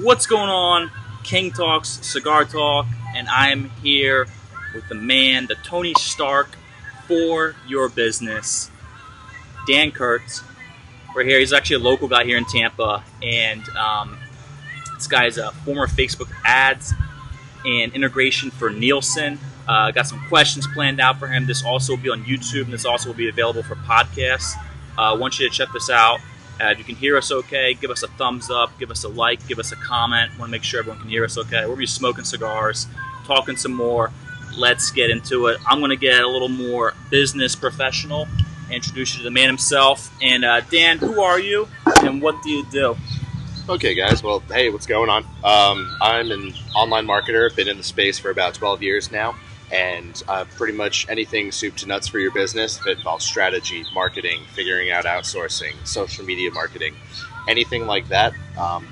What's going on? King Talks, Cigar Talk, and I'm here with the man, the Tony Stark for your business, Dan Kurtz. We're here. He's actually a local guy here in Tampa, and this guy's a former Facebook ads and integration for Nielson. Got some questions planned out for him. This also will be on YouTube, and this also will be available for podcasts. I want you to check this out. If you can hear us okay, give us a thumbs up, give us a like, give us a comment. Want to make sure everyone can hear us okay. We'll be smoking cigars, talking some more. Let's get into it. I'm going to get a little more business professional, introduce you to the man himself. And Dan, who are you and what do you do? Okay, guys. Well, hey, what's going on? I'm an online marketer. Been in the space for about 12 years now. And pretty much anything soup to nuts for your business. If it involves strategy, marketing, figuring out outsourcing, social media marketing, anything like that.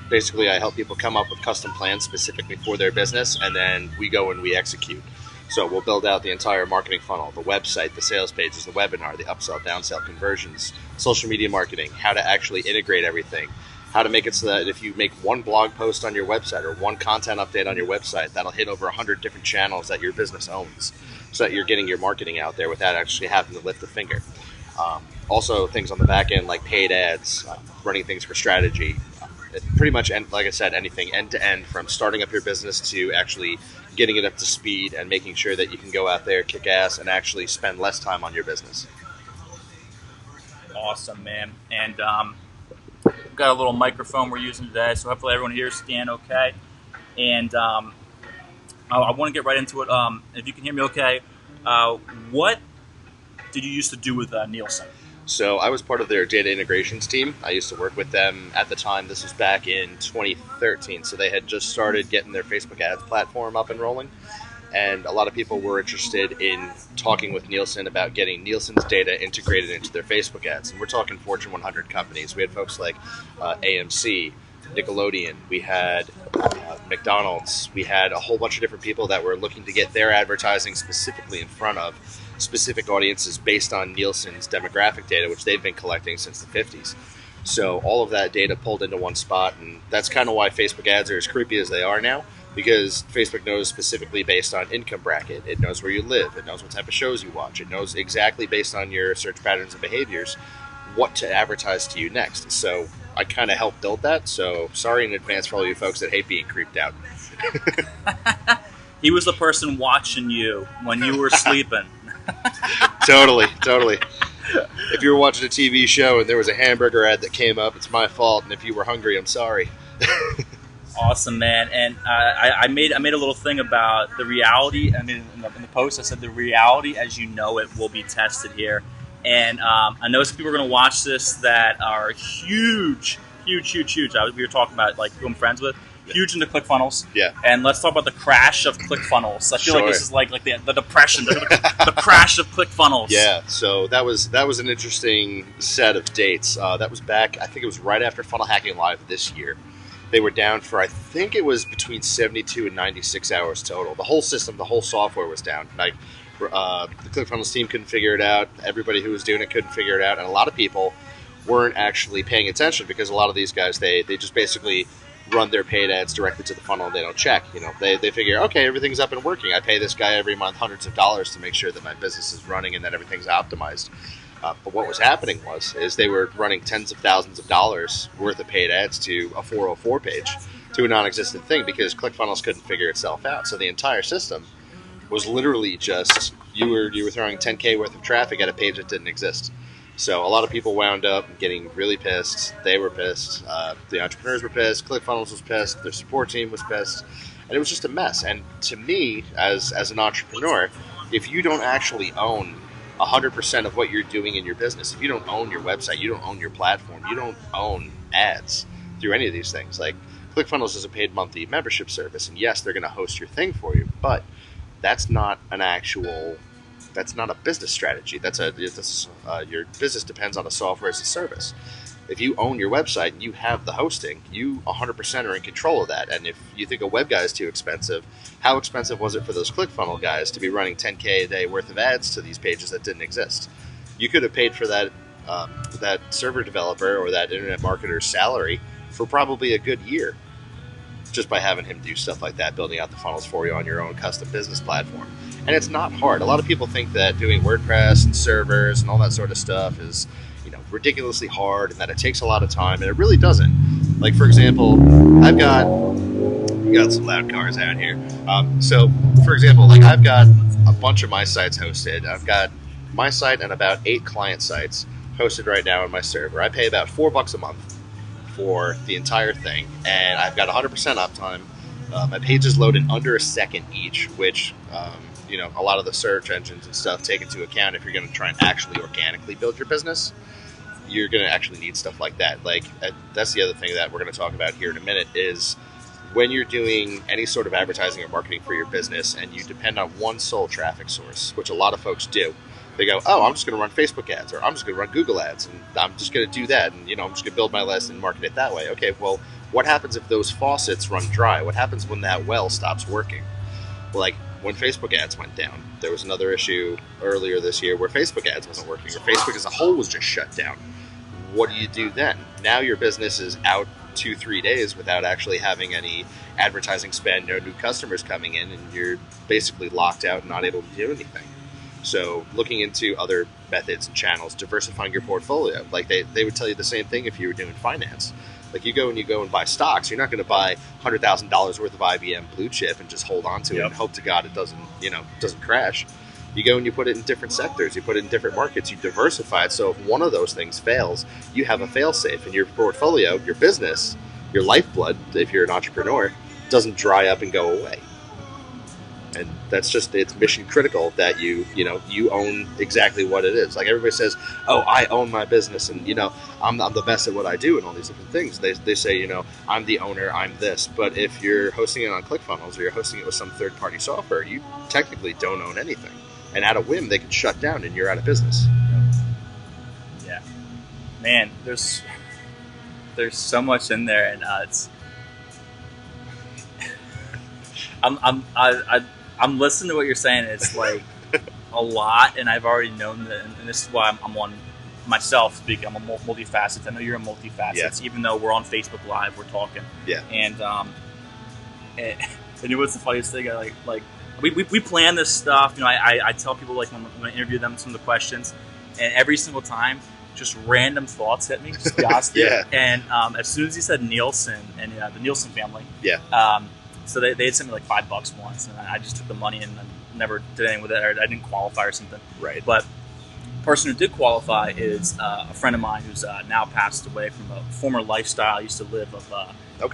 Basically, I help people come up with custom plans specifically for their business, and then we go and we execute. So we'll build out the entire marketing funnel, the website, the sales pages, the webinar, the upsell, downsell, conversions, social media marketing, how to actually integrate everything. How to make it so that if you make one blog post on your website or one content update on your website, that'll hit over 100 different channels that your business owns, so that you're getting your marketing out there without actually having to lift a finger. Also, things on the back end like paid ads, running things for strategy. Pretty much, like I said, anything end to end from starting up your business to actually getting it up to speed and making sure that you can go out there, kick ass, and actually spend less time on your business. Awesome, man. And we've got a little microphone we're using today, so hopefully everyone hears Dan okay. And I want to get right into it. If you can hear me okay, what did you used to do with Nielson? So I was part of their data integrations team. I used to work with them at the time. This was back in 2013. So they had just started getting their Facebook ads platform up and rolling. And a lot of people were interested in talking with Nielson about getting Nielsen's data integrated into their Facebook ads. And we're talking Fortune 100 companies. We had folks like AMC, Nickelodeon, we had McDonald's, we had a whole bunch of different people that were looking to get their advertising specifically in front of specific audiences based on Nielsen's demographic data, which they've been collecting since the 50s. So all of that data pulled into one spot, and that's kind of why Facebook ads are as creepy as they are now. Because Facebook knows specifically based on income bracket, it knows where you live, it knows what type of shows you watch, it knows exactly based on your search patterns and behaviors what to advertise to you next. So I kind of helped build that, so sorry in advance for all you folks that hate being creeped out. He was the person watching you when you were sleeping. Totally. If you were watching a TV show and there was a hamburger ad that came up, it's my fault, and if you were hungry, I'm sorry. Awesome, man. And I made a little thing about the reality. I mean, in the post, I said the reality as you know it will be tested here. And I know some people are going to watch this that are huge. We were talking about like who I'm friends with. Huge into ClickFunnels. Yeah. And let's talk about the crash of ClickFunnels. I feel Sure. like this is like the depression, the crash of ClickFunnels. Yeah. So that was an interesting set of dates. That was back. I think it was right after Funnel Hacking Live this year. They were down for, I think it was between 72 and 96 hours total. The whole system, the whole software was down. Like, the ClickFunnels team couldn't figure it out. Everybody who was doing it couldn't figure it out. And a lot of people weren't actually paying attention because a lot of these guys, they just basically run their paid ads directly to the funnel and they don't check. You know, they figure, okay, everything's up and working. I pay this guy every month hundreds of dollars to make sure that my business is running and that everything's optimized. But what was happening is they were running tens of thousands of dollars worth of paid ads to a 404 page, to a non-existent thing, because ClickFunnels couldn't figure itself out. So the entire system was literally just you were throwing 10K worth of traffic at a page that didn't exist. So a lot of people wound up getting really pissed. They were pissed. The entrepreneurs were pissed. ClickFunnels was pissed. Their support team was pissed. And it was just a mess. And to me, as an entrepreneur, if you don't actually own 100% of what you're doing in your business, if you don't own your website, you don't own your platform, you don't own ads through any of these things. Like, ClickFunnels is a paid monthly membership service, and yes, they're going to host your thing for you, but that's not a business strategy. Your business depends on a software as a service. If you own your website and you have the hosting, you 100% are in control of that. And if you think a web guy is too expensive, how expensive was it for those ClickFunnels guys to be running 10K a day worth of ads to these pages that didn't exist? You could have paid for that server developer or that internet marketer's salary for probably a good year. just by having him do stuff like that, building out the funnels for you on your own custom business platform. And it's not hard. A lot of people think that doing WordPress and servers and all that sort of stuff is, ridiculously hard and that it takes a lot of time, and it really doesn't. Like, for example, we got some loud cars out here. So, for example, like, I've got a bunch of my sites hosted. I've got my site and about 8 client sites hosted right now on my server. I pay about $4 a month for the entire thing, and I've got 100% uptime. My pages load in under a second each, which, a lot of the search engines and stuff take into account if you're going to try and actually organically build your business. You're going to actually need stuff like that. Like, that's the other thing that we're going to talk about here in a minute is when you're doing any sort of advertising or marketing for your business and you depend on one sole traffic source, which a lot of folks do. They go, oh, I'm just going to run Facebook ads, or I'm just going to run Google ads, and I'm just going to do that, and I'm just going to build my list and market it that way. Okay, well, what happens if those faucets run dry? What happens when that well stops working? Well, like, when Facebook ads went down, there was another issue earlier this year where Facebook ads wasn't working, or Facebook as a whole was just shut down. What do you do then? Now your business is out 2-3 days without actually having any advertising spend, no new customers coming in, and you're basically locked out and not able to do anything. So looking into other methods and channels, diversifying your portfolio. Like, they would tell you the same thing if you were doing finance. Like, you go and buy stocks. You're not going to buy $100,000 worth of IBM blue chip and just hold on to it and hope to God it doesn't crash. You go and you put it in different sectors. You put it in different markets. You diversify it. So if one of those things fails, you have a fail-safe. And your portfolio, your business, your lifeblood, if you're an entrepreneur, doesn't dry up and go away. And that's just, it's mission critical that you own exactly what it is. Like, everybody says, oh, I own my business, and, I'm the best at what I do and all these different things. They say, I'm the owner, I'm this. But if you're hosting it on ClickFunnels or you're hosting it with some third-party software, you technically don't own anything. And at a whim, they can shut down and you're out of business. Yeah. Man, there's so much in there, and it's... I'm listening to what you're saying. It's like a lot, and I've already known that, and this is why I'm on myself speaking. I'm a multifaceted. I know you're a multifaceted. Even though we're on Facebook Live, we're talking. Yeah. And you know what's the funniest thing? We plan this stuff. I tell people, like, when I interview them, some of the questions, and every single time, just random thoughts hit me. Just be Yeah. And as soon as he said Nielson and the Nielson family, so they had sent me like $5 once, and I just took the money and never did anything with it, or I didn't qualify or something. Right. But the person who did qualify is a friend of mine who's now passed away from a former lifestyle I used to live of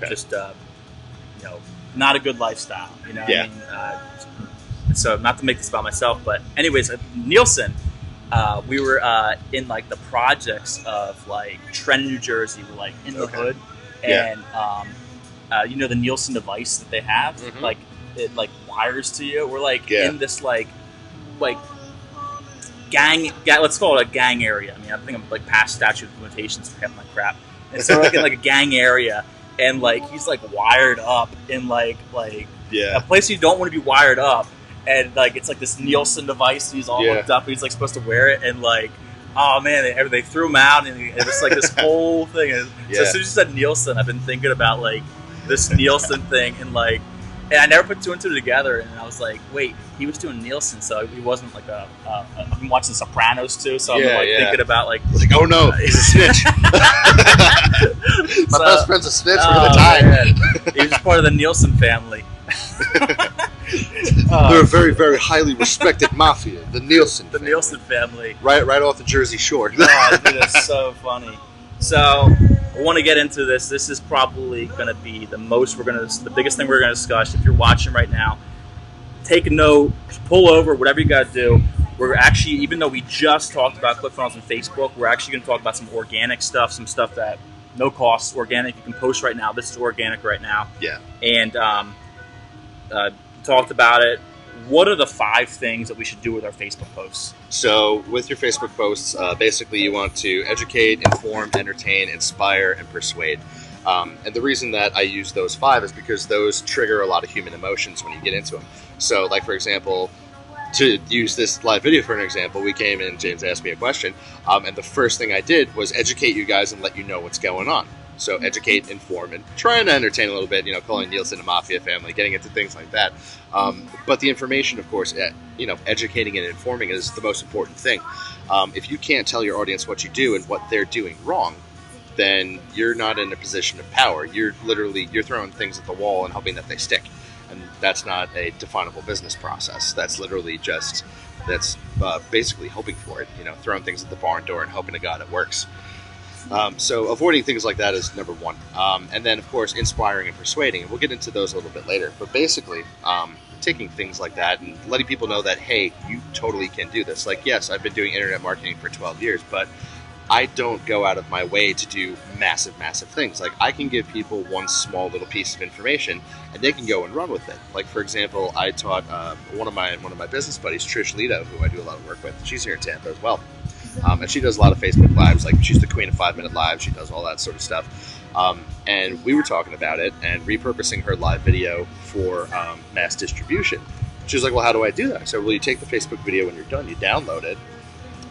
just not a good lifestyle. Yeah. So not to make this about myself, but anyways, Nielson, we were in like the projects of like Trenton, New Jersey. We're like in the hood, and the Nielson device that they have, like it like wires to you. We're like in this like gang, let's call it a gang area. I mean, I think I'm like past statute of limitations for having like crap. And so we're like in like a gang area, and like he's like wired up in like a place you don't want to be wired up, and like it's like this Nielson device. And he's all hooked up. And he's like supposed to wear it, and like, oh man, they threw him out, and it was like this whole thing. And so as soon as you said Nielson, I've been thinking about like this Nielson thing, and like, and I never put 2 and 2 together, and I was like, wait, he was doing Nielson, so he wasn't like I've been watching Sopranos too, so I'm thinking about like oh no, he's a snitch. My best friend's a snitch. We're gonna tie. He was part of the Nielson family. They're a very, very highly respected mafia, the Nielson family. Nielson family. Right off the Jersey Shore. Oh, dude, that's so funny. So I want to get into this. This is probably going to be the biggest thing we're going to discuss. If you're watching right now, take a note, pull over, whatever you got to do. We're actually, even though we just talked about ClickFunnels and Facebook, we're actually going to talk about some organic stuff, some stuff that no cost, organic. You can post right now. This is organic right now. Yeah. And talked about it. What are the 5 things that we should do with our Facebook posts? So with your Facebook posts, basically you want to educate, inform, entertain, inspire, and persuade. And the reason that I use those 5 is because those trigger a lot of human emotions when you get into them. So like, for example, to use this live video for an example, we came in, James asked me a question, and the first thing I did was educate you guys and let you know what's going on. So educate, inform, and trying to entertain a little bit, calling Nielson a mafia family, getting into things like that. But the information, of course, educating and informing is the most important thing. If you can't tell your audience what you do and what they're doing wrong, then you're not in a position of power. You're throwing things at the wall and hoping that they stick. And that's not a definable business process. That's literally basically hoping for it, throwing things at the barn door and hoping to God it works. So avoiding things like that is number one. And then, of course, inspiring and persuading. And we'll get into those a little bit later. But basically, taking things like that and letting people know that, hey, you totally can do this. Like, yes, I've been doing internet marketing for 12 years, but I don't go out of my way to do massive, massive things. Like, I can give people one small little piece of information, and they can go and run with it. Like, for example, I taught one of my business buddies, Trish Lito, who I do a lot of work with. She's here in Tampa as well. And she does a lot of Facebook Lives. Like, she's the queen of 5-minute lives. She does all that sort of stuff. And we were talking about it and repurposing her live video for mass distribution. She was like, well, how do I do that? I said, well, you take the Facebook video when you're done, you download it,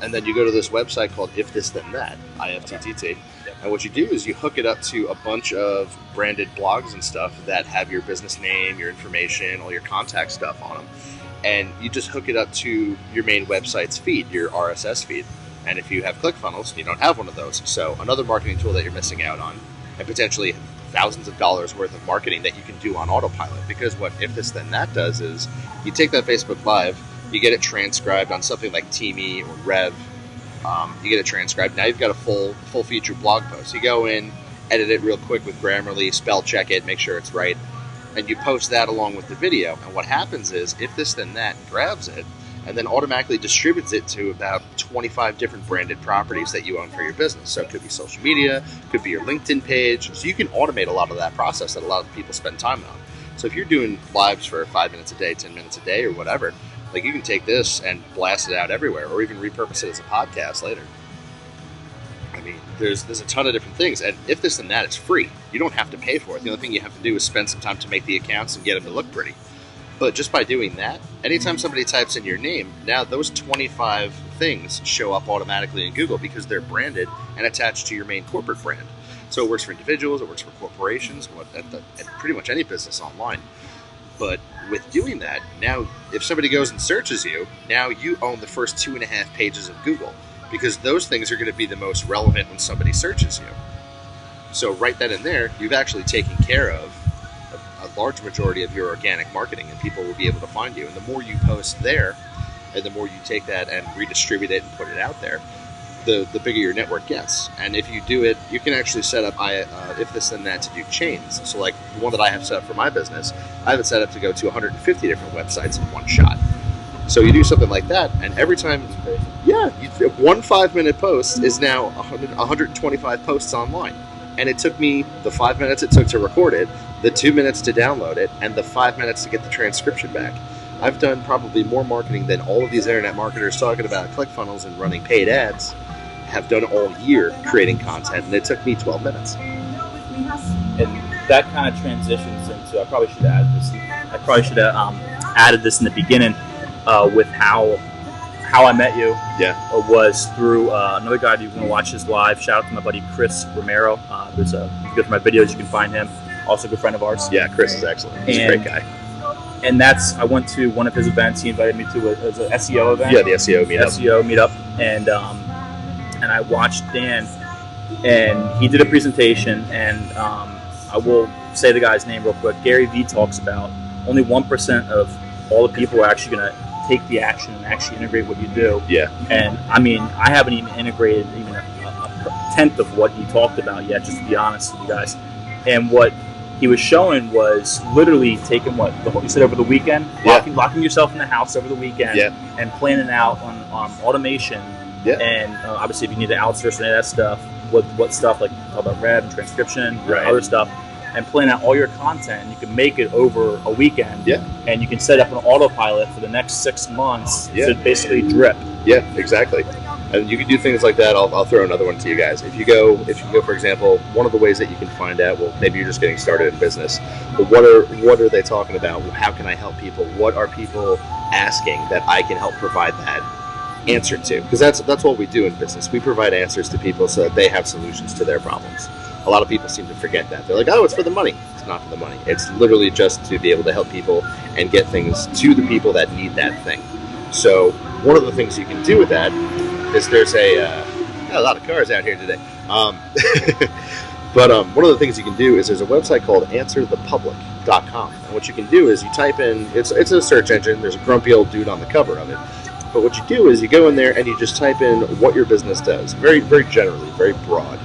and then you go to this website called If This Then That, IFTTT. And what you do is you hook it up to a bunch of branded blogs and stuff that have your business name, your information, all your contact stuff on them. And you just hook it up to your main website's feed, your RSS feed. And if you have ClickFunnels, you don't have one of those. So another marketing tool that you're missing out on, and potentially thousands of dollars worth of marketing that you can do on autopilot. Because what If This Then That does is you take that Facebook Live, you get it transcribed on something like Teamy or Rev. You get it transcribed. Now you've got a full-featured blog post. You go in, edit it real quick with Grammarly, spell check it, make sure it's right, and you post that along with the video. And what happens is If This Then That grabs it and then automatically distributes it to about 25 different branded properties that you own for your business. So it could be social media, could be your LinkedIn page. So you can automate a lot of that process that a lot of people spend time on. So if you're doing lives for 5 minutes a day, 10 minutes a day, or whatever, like, you can take this and blast it out everywhere, or even repurpose it as a podcast later. I mean, there's a ton of different things, and If This Then That, it's free. You don't have to pay for it. The only thing you have to do is spend some time to make the accounts and get them to look pretty. But just by doing that, anytime somebody types in your name, now those 25 things show up automatically in Google because they're branded and attached to your main corporate brand. So it works for individuals, it works for corporations, and pretty much any business online. But with doing that, now if somebody goes and searches you, now you own the first 2.5 pages of Google, because those things are going to be the most relevant when somebody searches you. So right then and there, you've actually taken care of a large majority of your organic marketing, and people will be able to find you. And the more you post there, and the more you take that and redistribute it and put it out there, the bigger your network gets. And if you do it, you can actually set up If This Then That to do chains. So like the one that I have set up for my business, I have it set up to go to 150 different websites in one shot. So you do something like that, and every time, one 5-minute post is now 125 posts online. And it took me the 5 minutes it took to record it, the 2 minutes to download it, and the 5 minutes to get the transcription back. I've done probably more marketing than all of these internet marketers talking about ClickFunnels and running paid ads have done all year creating content, and it took me 12 minutes. And that kind of transitions into, I probably should have added this in the beginning with how I met you. Was through another guy. You're going to watch his live. Shout out to my buddy Chris Romero. If you go for my videos, you can find him. Also a good friend of ours. Yeah, Chris is excellent. He's a great guy. And I went to one of his events. He invited me to it was an SEO event. Yeah, the SEO meetup. And I watched Dan, and he did a presentation, and I will say the guy's name real quick. Gary Vee talks about only 1% of all the people are actually going to take the action and actually integrate what you do. Yeah. And I mean, I haven't even integrated even a tenth of what he talked about yet, just to be honest with you guys. And what he was showing was literally taking you said over the weekend, locking yourself in the house over the weekend, and planning out on automation. Yeah. And obviously, if you need to outsource any of that stuff, what stuff, like talk about Rev and transcription, other stuff, and plan out all your content, and you can make it over a weekend. Yeah. And you can set up an autopilot for the next 6 months to basically drip. Yeah, exactly. And you can do things like that. I'll throw another one to you guys. If you go, for example, one of the ways that you can find out, well, maybe you're just getting started in business, but what are they talking about? How can I help people? What are people asking that I can help provide that? answer to, because that's what we do in business. We provide answers to people so that they have solutions to their problems. A lot of people seem to forget that. They're like, oh, it's for the money. It's not for the money. It's literally just to be able to help people and get things to the people that need that thing. So one of the things you can do with that is there's a lot of cars out here today. But one of the things you can do is there's a website called answerthepublic.com. And what you can do is you type in, it's a search engine. There's a grumpy old dude on the cover of it. But what you do is you go in there and you just type in what your business does. Very, very generally, very broad.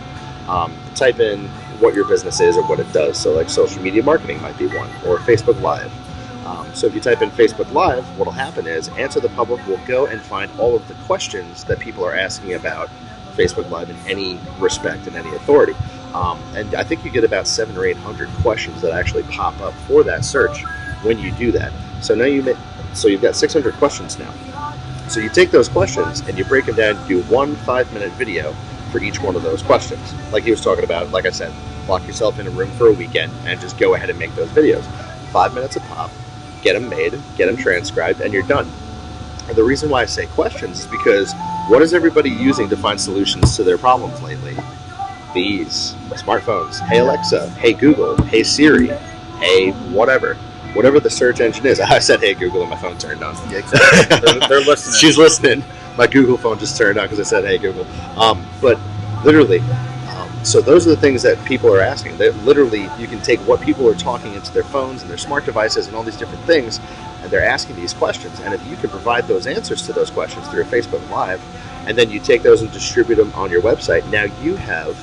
Type in what your business is or what it does. So like social media marketing might be one, or Facebook Live. So if you type in Facebook Live, what will happen is Answer the Public will go and find all of the questions that people are asking about Facebook Live in any respect and any authority. And I think you get about 700 or 800 questions that actually pop up for that search when you do that. So now you've got 600 questions now. So you take those questions and you break them down and do 1 5-minute video for each one of those questions. Like he was talking about, like I said, lock yourself in a room for a weekend and just go ahead and make those videos. 5 minutes a pop, get them made, get them transcribed, and you're done. And the reason why I say questions is because what is everybody using to find solutions to their problems lately? These smartphones. Hey Alexa, hey Google, hey Siri, hey whatever. Whatever the search engine is. I said hey Google and my phone turned on. Yeah, exactly. They're listening. She's listening. My Google phone just turned on because I said hey Google. But literally, so those are the things that people are asking. That literally, you can take what people are talking into their phones and their smart devices and all these different things, and they're asking these questions. And if you can provide those answers to those questions through a Facebook Live, and then you take those and distribute them on your website, now you have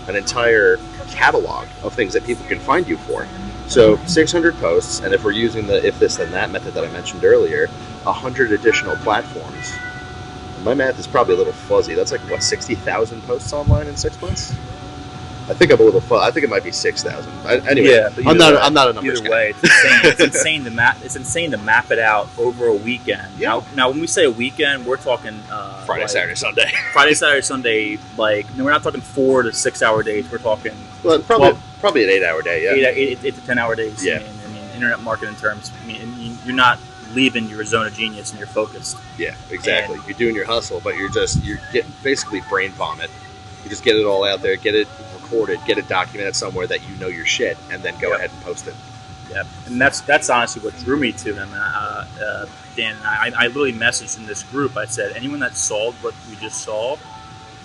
an entire catalog of things that people can find you for. So 600 posts, and if we're using the if this then that method that I mentioned earlier, 100 additional platforms. My math is probably a little fuzzy. That's like, what, 60,000 posts online in 6 months? I think I'm a little fuzzy. I think it might be 6,000. Anyway, yeah, I'm not a numbers guy. Either way, it's insane. It's insane to map. It's insane to map it out over a weekend. Yeah. Now, when we say a weekend, we're talking Friday, Saturday, Sunday. Friday, Saturday, Sunday. Like, we're not talking 4 to 6 hour days. We're talking probably an 8 hour day. Yeah, 8 to 10 hour days. Yeah. I mean, internet marketing terms. I mean, you're not leaving your zone of genius and you're focused. Yeah, exactly. You're doing your hustle, but you're getting basically brain vomit. You just get it all out there, get it recorded, get it documented somewhere that you know your shit, and then go ahead and post it. Yeah, and that's honestly what drew me to him. Dan and I literally messaged in this group. I said, anyone that solved what we just solved,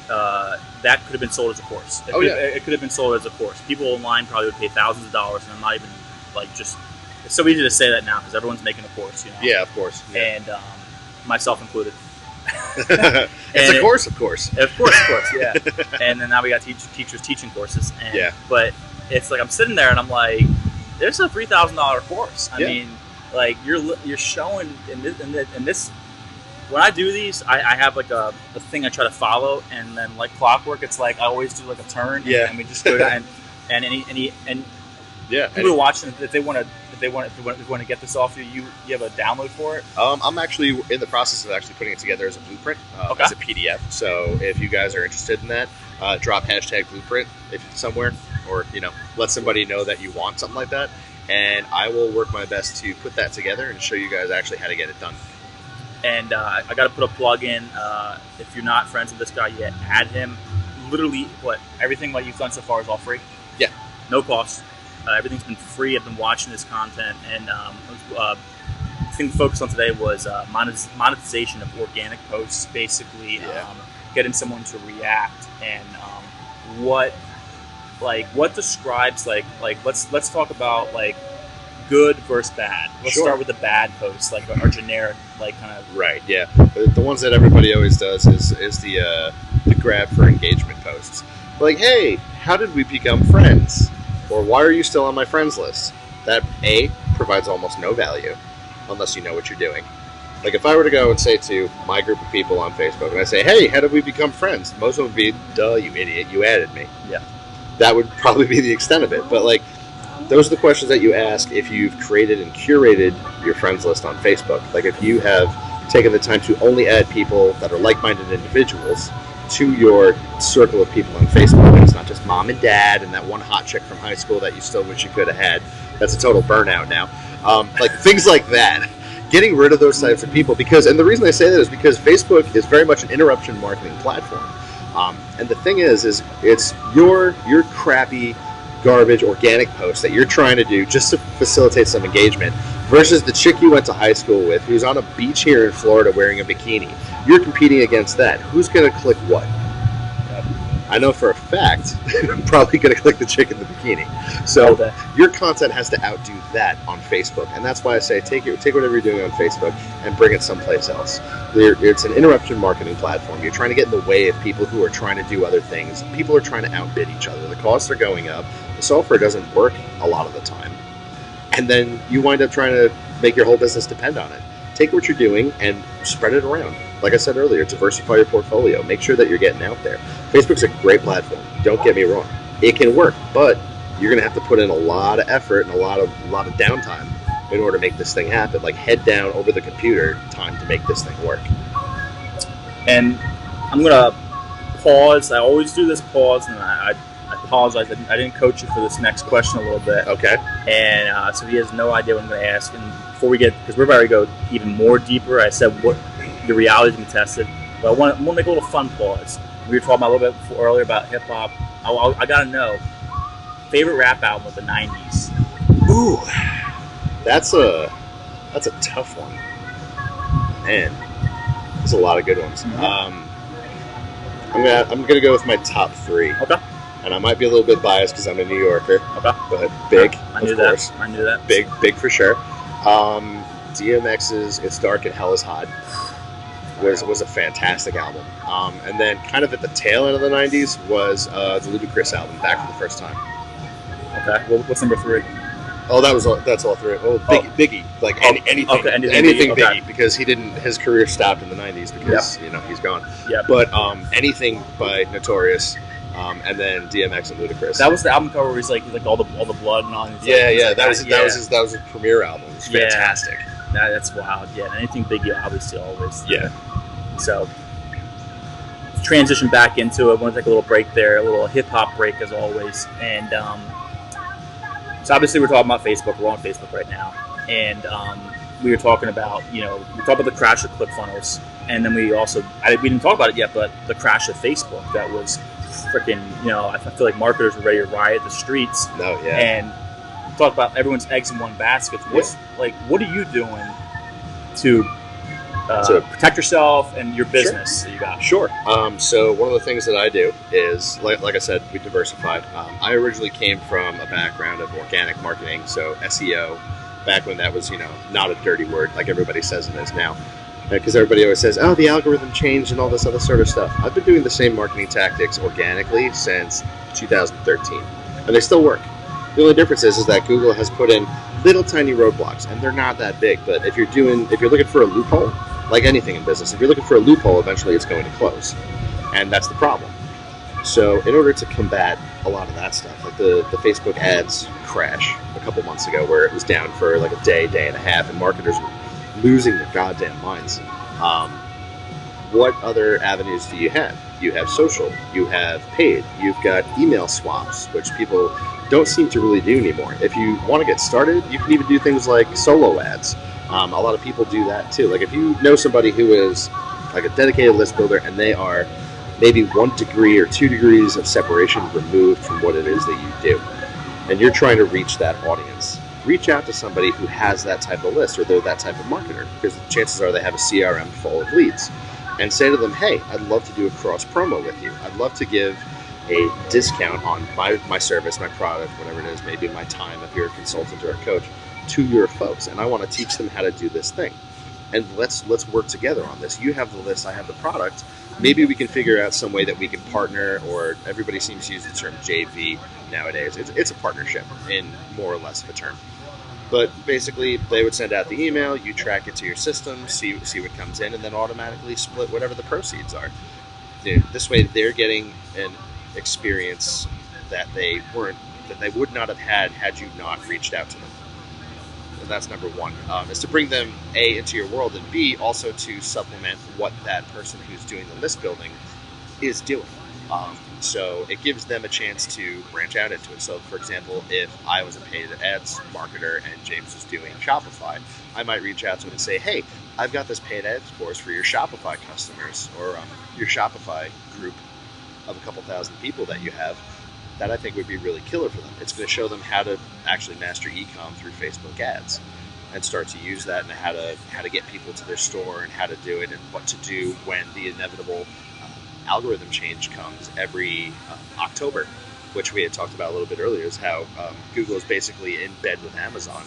that could have been sold as a course. It could have been sold as a course. People online probably would pay thousands of dollars, and I'm not even just. It's so easy to say that now because everyone's making a course, you know. Yeah, of course. Yeah. And myself included. It's a course, of course. Of course, yeah. And then now we got teachers teaching courses. And, but it's like I'm sitting there and I'm like, there's a $3,000 course. I mean, like you're showing in this. When I do these, I have like a thing I try to follow, and then like clockwork, it's like I always do like a turn. Yeah. And we just go down and people are watching if they want to get this off you have a download for it. I'm actually in the process of actually putting it together as a blueprint, as a PDF. So if you guys are interested in that, drop #blueprint if it's somewhere, or let somebody know that you want something like that, and I will work my best to put that together and show you guys actually how to get it done. And I got to put a plug in. If you're not friends with this guy yet, add him. Literally, everything what you've done so far is all free. Yeah, no cost. Everything's been free. I've been watching this content, and the thing to focus on today was monetization of organic posts. Basically, getting someone to react, and what describes let's talk about good versus bad. Let's start with the bad posts, our generic, kind of. Right. Yeah. The ones that everybody always does is the grab for engagement posts. Like, hey, how did we become friends? Or why are you still on my friends list? That provides almost no value unless you know what you're doing. Like if I were to go and say to my group of people on Facebook and I say, hey, how did we become friends? Most of them would be, duh, you idiot, you added me. Yeah. That would probably be the extent of it. But those are the questions that you ask if you've created and curated your friends list on Facebook. Like if you have taken the time to only add people that are like-minded individuals to your circle of people on Facebook, and it's not just mom and dad and that one hot chick from high school that you still wish you could have had. That's a total burnout now. Things like that. getting rid of those types of people, because, and the reason I say that is because Facebook is very much an interruption marketing platform. And the thing is it's your crappy, garbage, organic post that you're trying to do just to facilitate some engagement versus the chick you went to high school with who's on a beach here in Florida wearing a bikini. You're competing against that. Who's going to click what? I know for a fact, I'm probably going to click the chick in the bikini. So your content has to outdo that on Facebook. And that's why I say take whatever you're doing on Facebook and bring it someplace else. It's an interruption marketing platform. You're trying to get in the way of people who are trying to do other things. People are trying to outbid each other. The costs are going up. The software doesn't work a lot of the time. And then you wind up trying to make your whole business depend on it. Take what you're doing and spread it around. Like I said earlier, diversify your portfolio. Make sure that you're getting out there. Facebook's a great platform. Don't get me wrong. It can work, but you're going to have to put in a lot of effort and a lot of downtime in order to make this thing happen. Like head down over the computer time to make this thing work. And I'm going to pause. I always do this pause, and I apologize. I didn't coach you for this next question a little bit. Okay. And so he has no idea what I'm going to ask. And before we get, because we're about to go even more deeper, I said what the reality has been tested. But I want to make a little fun pause. We were talking about a little bit earlier about hip hop. I got to know, favorite rap album of the 90s? Ooh, that's a tough one. Man, there's a lot of good ones. Mm-hmm. I'm gonna go with my top 3. Okay. And I might be a little bit biased because I'm a New Yorker. Okay. But big, I knew of course. I knew that. Big for sure. DMX's "It's Dark and Hell Is Hot" was a fantastic album. And then kind of at the tail end of the 90s was the Ludacris album, Back for the First Time. Okay. Well, what's number 3? Oh, that's all 3. Oh, Biggie. Like anything, okay, anything Biggie. Biggie, because his career stopped in the 90s because he's gone. Yep. But anything by Notorious, and then DMX and Ludacris. That was the album cover where he's like all the blood and all. That was his premiere album. It was fantastic. That's wild. Yeah, and anything Biggie, obviously, always. Yeah. So, transition back into it. I want to take a little break there, a little hip hop break as always. And so, obviously, we're talking about Facebook. We're on Facebook right now, and we were talking about we talked about the crash of ClickFunnels, and then we didn't talk about it yet, but the crash of Facebook that was freaking. I feel like marketers were ready to riot the streets. No, yeah. And talk about everyone's eggs in one basket. What are you doing to protect yourself and your business that you got? Sure. So one of the things that I do is, like I said, we diversified. I originally came from a background of organic marketing, so SEO, back when that was, not a dirty word like everybody says it is now. Because everybody always says, oh, the algorithm changed and all this other sort of stuff. I've been doing the same marketing tactics organically since 2013, and they still work. The only difference is that Google has put in little tiny roadblocks, and they're not that big. But if you're looking for a loophole, like anything in business, if you're looking for a loophole, eventually it's going to close, and that's the problem. So in order to combat a lot of that stuff, like the Facebook ads crash a couple months ago, where it was down for like a day and a half, and marketers were losing their goddamn minds. What other avenues do you have? You have social, you have paid, you've got email swaps, which people don't seem to really do anymore. If you want to get started, you can even do things like solo ads. A lot of people do that too. Like if you know somebody who is like a dedicated list builder and they are maybe 1 degree or 2 degrees of separation removed from what it is that you do, and you're trying to reach that audience, reach out to somebody who has that type of list, or they're that type of marketer, because the chances are they have a CRM full of leads, and say to them, hey, I'd love to do a cross promo with you. I'd love to give a discount on my service, my product, whatever it is, maybe my time if you're a consultant or a coach, to your folks, and I want to teach them how to do this thing. And let's work together on this. You have the list, I have the product. Maybe we can figure out some way that we can partner, or everybody seems to use the term JV nowadays. It's a partnership in more or less of a term. But basically, they would send out the email, you track it to your system, see what comes in, and then automatically split whatever the proceeds are. This way, they're getting an experience that they would not have had you not reached out to them. And that's number one, is to bring them A, into your world, and B, also to supplement what that person who's doing the list building is doing. So it gives them a chance to branch out into it. So, for example, if I was a paid ads marketer and James was doing Shopify, I might reach out to him and say, hey, I've got this paid ads course for your Shopify customers, or your Shopify group of a couple thousand people that you have, that I think would be really killer for them. It's going to show them how to actually master e-com through Facebook ads and start to use that, and how to get people to their store, and how to do it, and what to do when the inevitable algorithm change comes every October, which we had talked about a little bit earlier, is how Google is basically in bed with Amazon.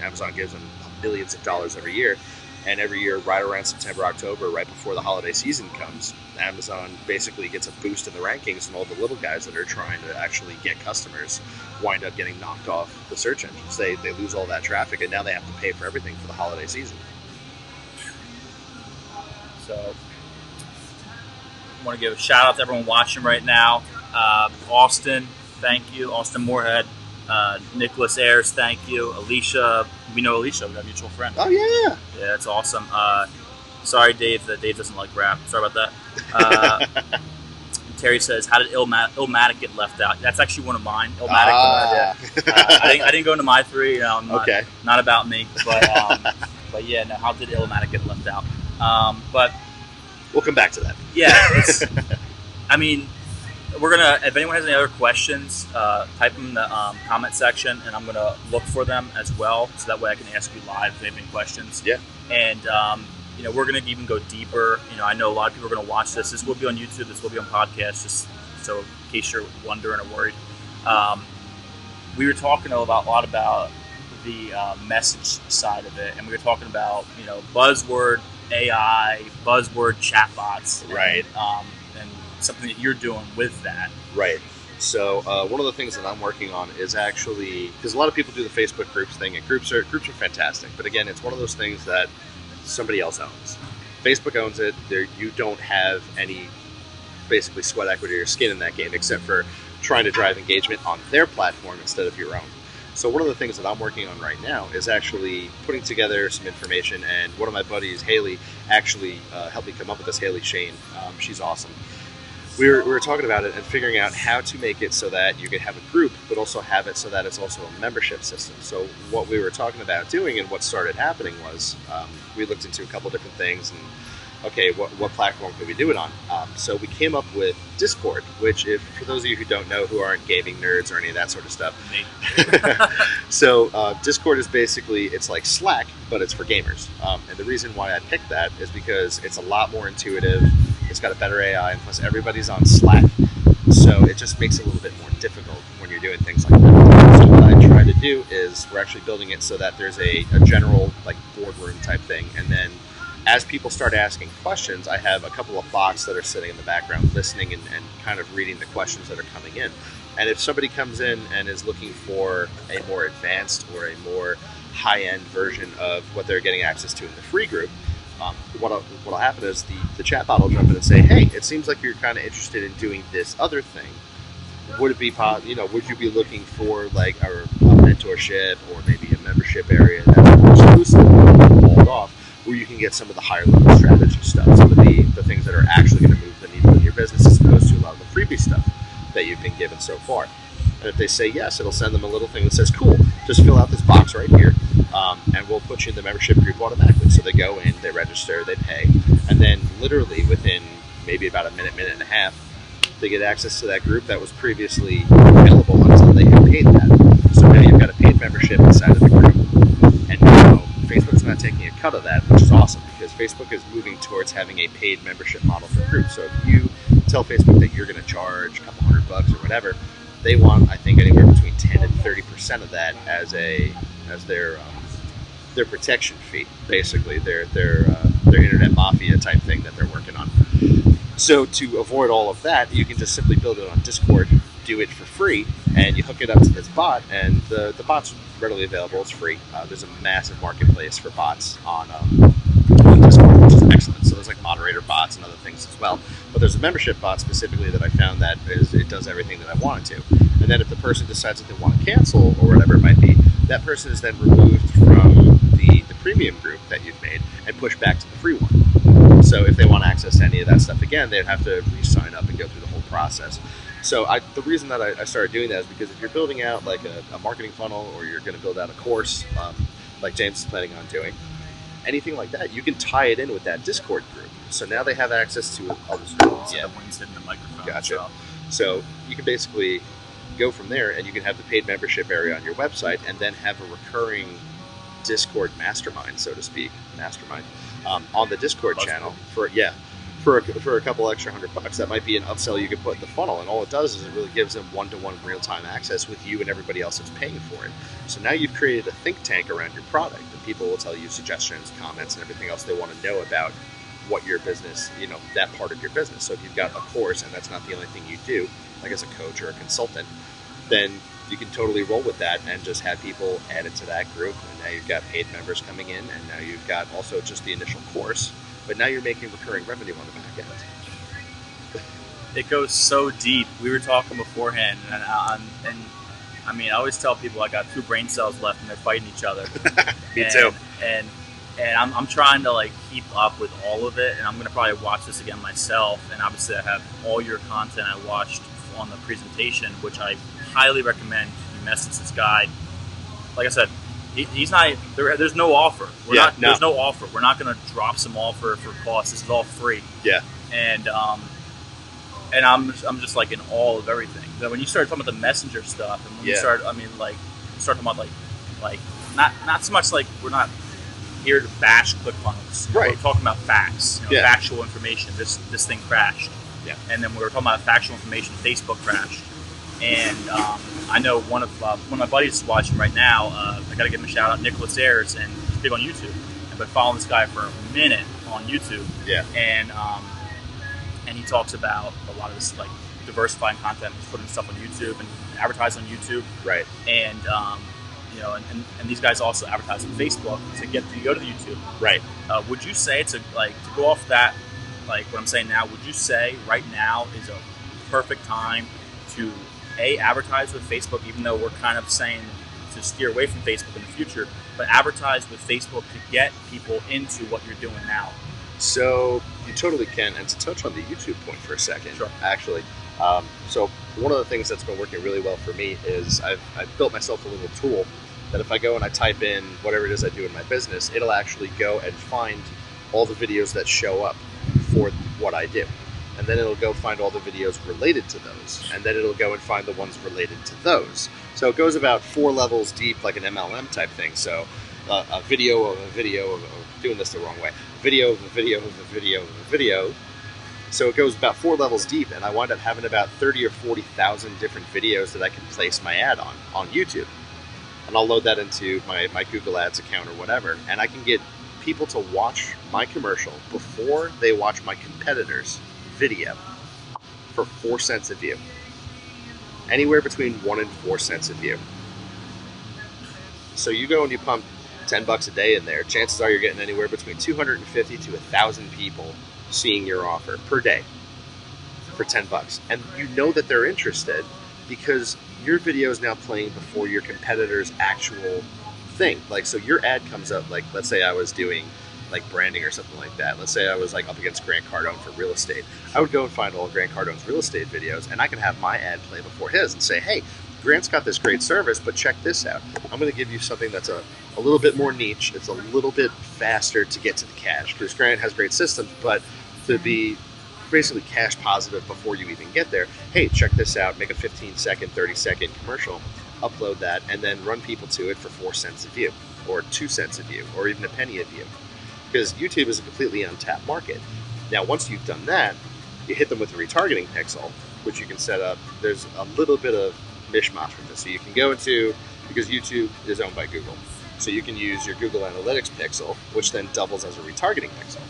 Amazon gives them billions of dollars every year, and every year right around September, October, right before the holiday season comes, Amazon basically gets a boost in the rankings, and all the little guys that are trying to actually get customers wind up getting knocked off the search engines. They lose all that traffic, and now they have to pay for everything for the holiday season. So I want to give a shout out to everyone watching right now. Austin, thank you. Austin Moorhead. Nicholas Ayers, thank you. Alicia, we know Alicia, we have a mutual friend. Oh, yeah. Yeah, that's awesome. Sorry, Dave, that Dave doesn't like rap. Sorry about that. Terry says, how did Illmatic get left out? That's actually one of mine. Illmatic. I didn't go into my three. You know, not about me. But yeah, no, how did Illmatic get left out? But we'll come back to that. Yeah, I mean, we're gonna. If anyone has any other questions, type them in the comment section, and I'm gonna look for them as well, so that way I can ask you live if they have any questions. Yeah. And you know, we're gonna even go deeper. You know, I know a lot of people are gonna watch this. This will be on YouTube. This will be on podcast. Just so in case you're wondering or worried, we were talking a lot about the message side of it, and we were talking about buzzword AI, buzzword chatbots, right? And something that you're doing with that, right? So one of the things that I'm working on is actually, because a lot of people do the Facebook groups thing, and groups are fantastic, but again, it's one of those things that somebody else owns. Facebook owns it. You don't have any basically sweat equity or skin in that game, except for trying to drive engagement on their platform instead of your own. So one of the things that I'm working on right now is actually putting together some information, and one of my buddies, Haley, actually helped me come up with this. Haley Shane, she's awesome. We were talking about it and figuring out how to make it so that you could have a group, but also have it so that it's also a membership system. So what we were talking about doing, and what started happening, was we looked into a couple different things, and okay, what platform could we do it on? So we came up with Discord, which, if for those of you who don't know, who aren't gaming nerds or any of that sort of stuff. So Discord is basically, it's like Slack, but it's for gamers. And the reason why I picked that is because it's a lot more intuitive. It's got a better AI, and plus everybody's on Slack. So it just makes it a little bit more difficult when you're doing things like that. So what I try to do is we're actually building it so that there's a general like boardroom type thing, and then as people start asking questions, I have a couple of bots that are sitting in the background listening and kind of reading the questions that are coming in. And if somebody comes in and is looking for a more advanced or a more high-end version of what they're getting access to in the free group, what'll happen is the chat bot will jump in and say, hey, it seems like you're kind of interested in doing this other thing. Would it be, would you be looking for like a mentorship or maybe a membership area that's more exclusive, walled off, where you can get some of the higher level strategy stuff, some of the things that are actually going to move the needle in your business, as opposed to a lot of the freebie stuff that you've been given so far. And if they say yes, it'll send them a little thing that says, cool, just fill out this box right here, and we'll put you in the membership group automatically. So they go in, they register, they pay, and then literally within maybe about a minute and a half, they get access to that group that was previously available until they had paid that. So now you've got a paid membership inside of the group, and now Facebook's not taking a cut of that, which is awesome, because Facebook is moving towards having a paid membership model for groups. So if you tell Facebook that you're going to charge a couple $100 or whatever, they want, I think, anywhere between 10 and 30% of that as their protection fee, basically their internet mafia type thing that they're working on. So to avoid all of that, you can just simply build it on Discord, do it for free, and you hook it up to this bot, and the bot's readily available. It's free. There's a massive marketplace for bots on Discord, which is excellent. So there's like moderator bots and other things as well. But there's a membership bot specifically that I found that it does everything that I want it to. And then if the person decides that they want to cancel or whatever it might be, that person is then removed from the premium group that you've made and pushed back to the free one. So if they want access to any of that stuff again, they'd have to re-sign up and go through the whole process. So the reason that I started doing that is because if you're building out like a marketing funnel, or you're going to build out a course, like James is planning on doing, anything like that, you can tie it in with that Discord group. So now they have access to all the screens. Yeah, the one's hitting the microphone. Gotcha. So you can basically go from there, and you can have the paid membership area on your website, and then have a recurring Discord mastermind, so to speak, on the Discord channel for a couple extra $100. That might be an upsell you could put in the funnel, and all it does is it really gives them one-to-one real-time access with you and everybody else that's paying for it. So now you've created a think tank around your product, and people will tell you suggestions, comments, and everything else they want to know about what your business, that part of your business. So if you've got a course and that's not the only thing you do, like as a coach or a consultant, then you can totally roll with that and just have people added to that group. And now you've got paid members coming in, and now you've got also just the initial course, but now you're making recurring revenue on the back end. It goes so deep. We were talking beforehand, and I mean, I always tell people I got 2 brain cells left and they're fighting each other. Me too. And I'm trying to like keep up with all of it, and I'm gonna probably watch this again myself. And obviously, I have all your content I watched on the presentation, which I highly recommend. You message this guy. Like I said, he's not there. There's no offer. There's no offer. We're not gonna drop some offer for cost. This is all free. Yeah. And I'm just like in awe of everything. Then when you start talking about the messenger stuff, and when you start, I mean, like start talking about like not so much like we're not here to bash ClickFunnels. Right. We're talking about facts, factual information. This thing crashed. Yeah. And then we were talking about factual information. Facebook crashed. And I know one of my buddies is watching right now. I got to give him a shout out, Nicholas Ayers, and he's big on YouTube. I've been following this guy for a minute on YouTube. Yeah. And he talks about a lot of this like diversifying content. He's putting stuff on YouTube and advertising on YouTube. Right. And and these guys also advertise on Facebook to get you go to the YouTube. Right. Would you say to go off that, like what I'm saying now? Would you say right now is a perfect time to advertise with Facebook, even though we're kind of saying to steer away from Facebook in the future, but advertise with Facebook to get people into what you're doing now? So you totally can. And to touch on the YouTube point for a second, sure. Actually, so one of the things that's been working really well for me is I've built myself a little tool that if I go and I type in whatever it is I do in my business, it'll actually go and find all the videos that show up for what I do. And then it'll go find all the videos related to those. And then it'll go and find the ones related to those. So it goes about 4 levels deep, like an MLM type thing. So a video of a video of doing this the wrong way. Video of a video of a video of a video. So it goes about 4 levels deep, and I wind up having about 30 or 40,000 different videos that I can place my ad on YouTube. And I'll load that into my Google Ads account or whatever, and I can get people to watch my commercial before they watch my competitor's video for 4 cents a view. Anywhere between 1 and 4 cents a view. So you go and you pump $10 a day in there, chances are you're getting anywhere between 250 to 1,000 people seeing your offer per day for $10. And you know that they're interested because your video is now playing before your competitor's actual thing. Like, so your ad comes up, like, let's say I was doing like branding or something like that. Let's say I was like up against Grant Cardone for real estate. I would go and find all of Grant Cardone's real estate videos, and I can have my ad play before his and say, hey, Grant's got this great service, but check this out. I'm going to give you something that's a little bit more niche. It's a little bit faster to get to the cash because Grant has great systems, but to be basically cash positive before you even get there, hey, check this out, make a 15-second, 30-second commercial, upload that, and then run people to it for 4 cents a view, or 2 cents a view, or even a penny a view. Because YouTube is a completely untapped market. Now, once you've done that, you hit them with a retargeting pixel, which you can set up. There's a little bit of mishmash with this. So you can go into, because YouTube is owned by Google, so you can use your Google Analytics pixel, which then doubles as a retargeting pixel.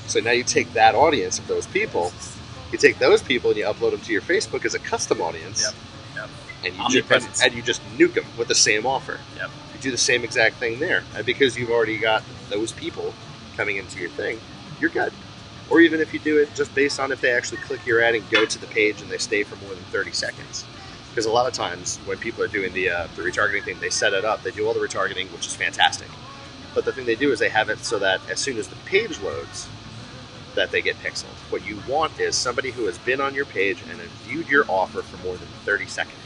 So now you take that audience of those people, and you upload them to your Facebook as a custom audience, Yep. And you just nuke them with the same offer. Yep. You do the same exact thing there. And because you've already got those people coming into your thing, you're good. Or even if you do it just based on if they actually click your ad and go to the page and they stay for more than 30 seconds. Because a lot of times when people are doing the retargeting thing, they set it up, they do all the retargeting, which is fantastic. But the thing they do is they have it so that as soon as the page loads, that they get pixeled. What you want is somebody who has been on your page and has viewed your offer for more than 30 seconds.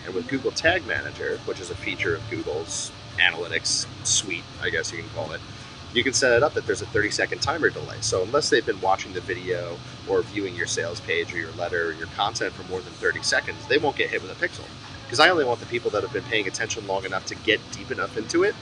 And with Google Tag Manager, which is a feature of Google's analytics suite, I guess you can call it, you can set it up that there's a 30-second timer delay. So unless they've been watching the video or viewing your sales page or your letter or your content for more than 30 seconds, they won't get hit with a pixel. Because I only want the people that have been paying attention long enough to get deep enough into it,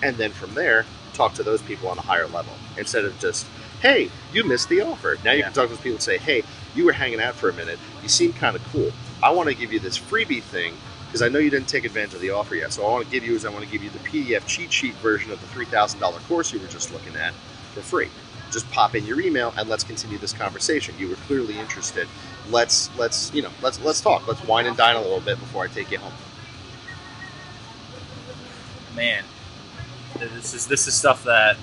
and then from there, talk to those people on a higher level. Instead of just, hey, you missed the offer. Now you can talk to those people and say, hey, you were hanging out for a minute. You seem kind of cool. I want to give you this freebie thing because I know you didn't take advantage of the offer yet. So I want to give you the PDF cheat sheet version of the $3,000 course you were just looking at for free. Just pop in your email and let's continue this conversation. You were clearly interested. Let's talk. Let's wine and dine a little bit before I take you home. Man, this is stuff that,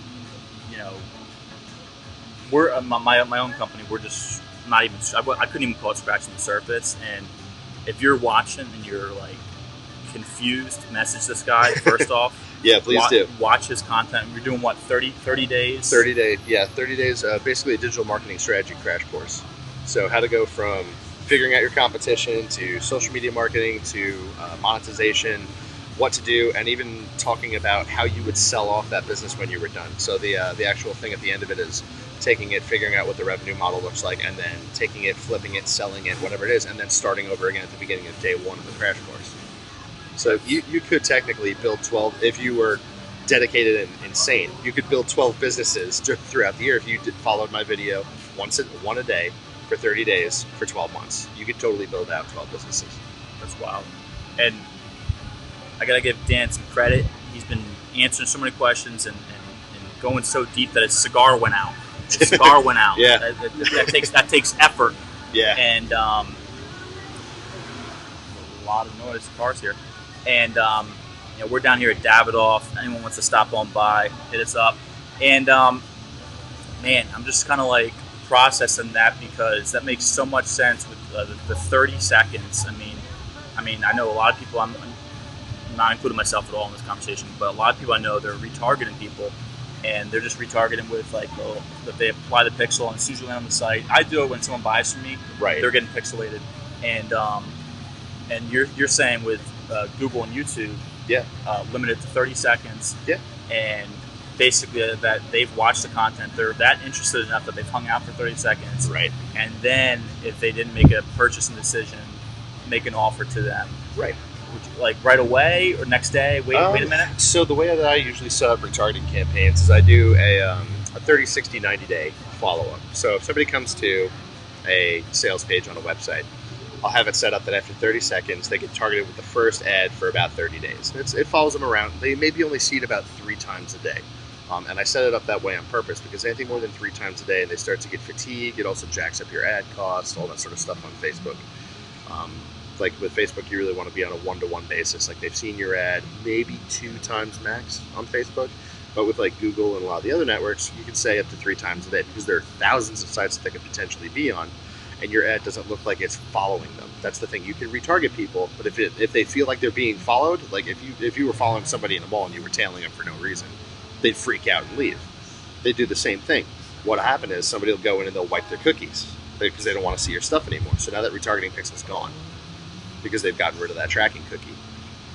we're my own company. We're just not even. I couldn't even call it scratching the surface. And if you're watching and you're like confused, message this guy first off. Yeah, please do. Watch his content. We're doing what, 30 days? 30 days. Yeah, 30 days. Basically a digital marketing strategy crash course. So how to go from figuring out your competition to social media marketing to monetization, what to do, and even talking about how you would sell off that business when you were done. So the actual thing at the end of it is taking it, figuring out what the revenue model looks like, and then taking it, flipping it, selling it, whatever it is, and then starting over again at the beginning of day one of the crash course. So you could technically build 12, if you were dedicated and insane, you could build 12 businesses throughout the year if you followed my video one a day for 30 days for 12 months. You could totally build out 12 businesses. That's wild. And I gotta give Dan some credit. He's been answering so many questions and going so deep that his cigar went out. His cigar went out. Yeah. That takes effort. Yeah. And a lot of noise, cars here. And we're down here at Davidoff. Anyone wants to stop on by, hit us up. And man, I'm just kind of like processing that because that makes so much sense with the 30 seconds. I mean, I know a lot of people. I'm not including myself at all in this conversation, but a lot of people I know, they're retargeting people, and they're just retargeting with like, that they apply the pixel, and as soon as you land on the site, I do it when someone buys from me, right? They're getting pixelated, and you're saying with Google and YouTube, yeah, limited to 30 seconds, yeah, and basically that they've watched the content, they're that interested enough that they've hung out for 30 seconds, right? And then if they didn't make a purchasing decision, make an offer to them, right? Like right away or next day? Wait a minute. So the way that I usually set up retargeting campaigns is I do a 30, 60, 90 day follow-up. So if somebody comes to a sales page on a website, I'll have it set up that after 30 seconds they get targeted with the first ad for about 30 days. It follows them around. They maybe only see it about 3 times a day. And I set it up that way on purpose because anything more than 3 times a day and they start to get fatigued, it also jacks up your ad costs, all that sort of stuff on Facebook. Like with Facebook, you really want to be on a one-to-one basis. Like they've seen your ad maybe 2 times max on Facebook, but with like Google and a lot of the other networks, you can say up to 3 times a day because there are thousands of sites that they could potentially be on, and your ad doesn't look like it's following them. That's the thing. You can retarget people, but if they feel like they're being followed, like if you were following somebody in a mall and you were tailing them for no reason, they'd freak out and leave. They do the same thing. What'll happen is somebody will go in and they'll wipe their cookies because they don't want to see your stuff anymore. So now that retargeting pixel's gone, because they've gotten rid of that tracking cookie.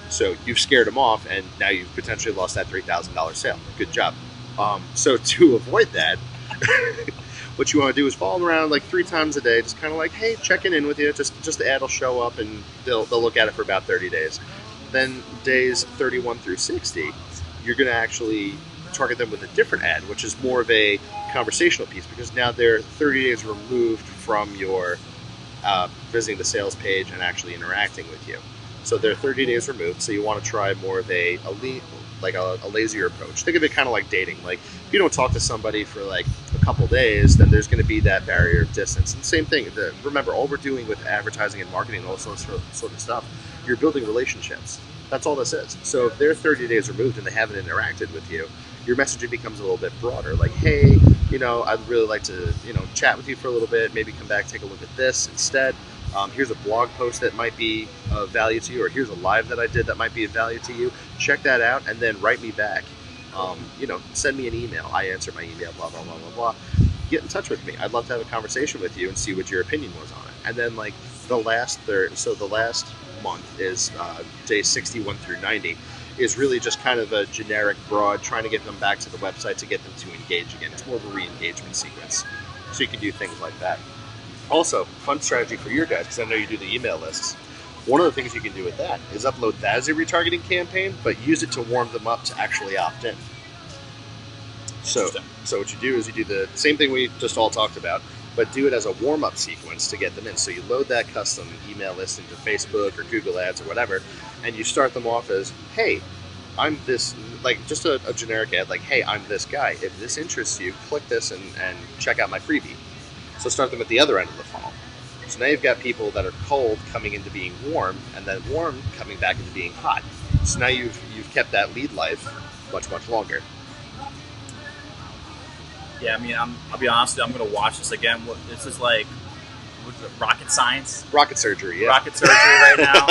So you've scared them off, and now you've potentially lost that $3,000 sale. Good job. So to avoid that, what you want to do is follow them around like 3 times a day, just kind of like, hey, checking in with you. Just the ad will show up, and they'll look at it for about 30 days. Then days 31 through 60, you're going to actually target them with a different ad, which is more of a conversational piece, because now they're 30 days removed from your visiting the sales page and actually interacting with you. So they're 30 days removed, so you want to try more of a lazier approach. Think of it kind of like dating. Like, if you don't talk to somebody for like a couple days, then there's going to be that barrier of distance. And same thing, remember, all we're doing with advertising and marketing and all sorts of stuff, you're building relationships. That's all this is. So if they're 30 days removed and they haven't interacted with you, your messaging becomes a little bit broader. Like, hey, I'd really like to, chat with you for a little bit, maybe come back, take a look at this instead. Here's a blog post that might be of value to you, or here's a live that I did that might be of value to you. Check that out and then write me back. Send me an email. I answer my email, blah, blah, blah, blah, blah. get in touch with me. I'd love to have a conversation with you and see what your opinion was on it. And then like the last month is day 61 through 90 is really just kind of a generic, broad, trying to get them back to the website to get them to engage again. It's more of a re-engagement sequence. So you can do things like that. Also, fun strategy for your guys, because I know you do the email lists. One of the things you can do with that is upload that as a retargeting campaign, but use it to warm them up to actually opt in. So what you do is you do the same thing we just all talked about, but do it as a warm-up sequence to get them in. So you load that custom email list into Facebook or Google Ads or whatever, and you start them off as, hey, I'm this, like just a generic ad, like, hey, I'm this guy. If this interests you, click this and check out my freebie. So start them at the other end of the funnel. So now you've got people that are cold coming into being warm, and then warm coming back into being hot. So now you've kept that lead life much, much longer. Yeah, I mean, I'll be honest with you, I'm going to watch this again. This is like, what's it, rocket science? Rocket surgery, yeah. Rocket surgery right now.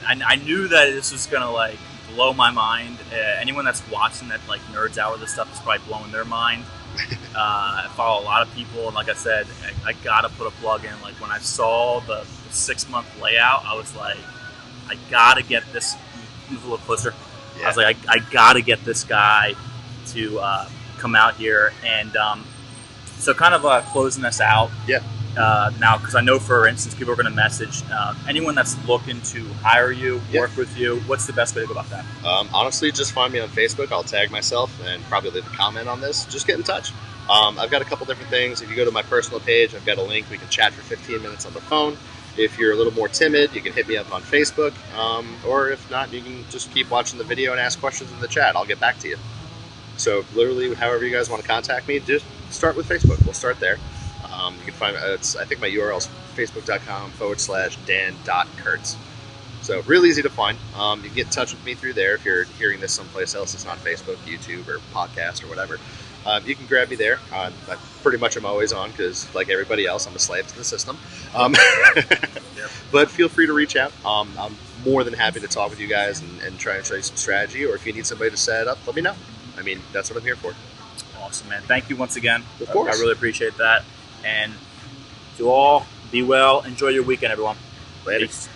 And I knew that this was going to, like, blow my mind. Anyone that's watching that, like, nerds out with this stuff is probably blowing their mind. I follow a lot of people, and like I said, I got to put a plug in. Like, when I saw the 6-month layout, I was like, I got to get this. Move a little closer. Yeah. I was like, I got to get this guy to come out here. And so kind of closing this out. Yeah. Now, because I know, for instance, people are going to message anyone that's looking to hire you, work with you. What's the best way to go about that? Honestly, just find me on Facebook. I'll tag myself and probably leave a comment on this. Just get in touch. I've got a couple different things. If you go to my personal page, I've got a link. We can chat for 15 minutes on the phone. If you're a little more timid, you can hit me up on Facebook. Or if not, you can just keep watching the video and ask questions in the chat. I'll get back to you. So literally, however you guys want to contact me, just start with Facebook. We'll start there. You can find, I think my URL is facebook.com/dan.kurtz. So real easy to find. You can get in touch with me through there if you're hearing this someplace else. It's not Facebook, YouTube, or podcast or whatever. You can grab me there. I pretty much am always on because, like everybody else, I'm a slave to the system. But feel free to reach out. I'm more than happy to talk with you guys and try and show you some strategy. Or if you need somebody to set it up, let me know. I mean, that's what I'm here for. Awesome, man. Thank you once again. Of course. I really appreciate that. And to all, be well. Enjoy your weekend, everyone. Later. Peace.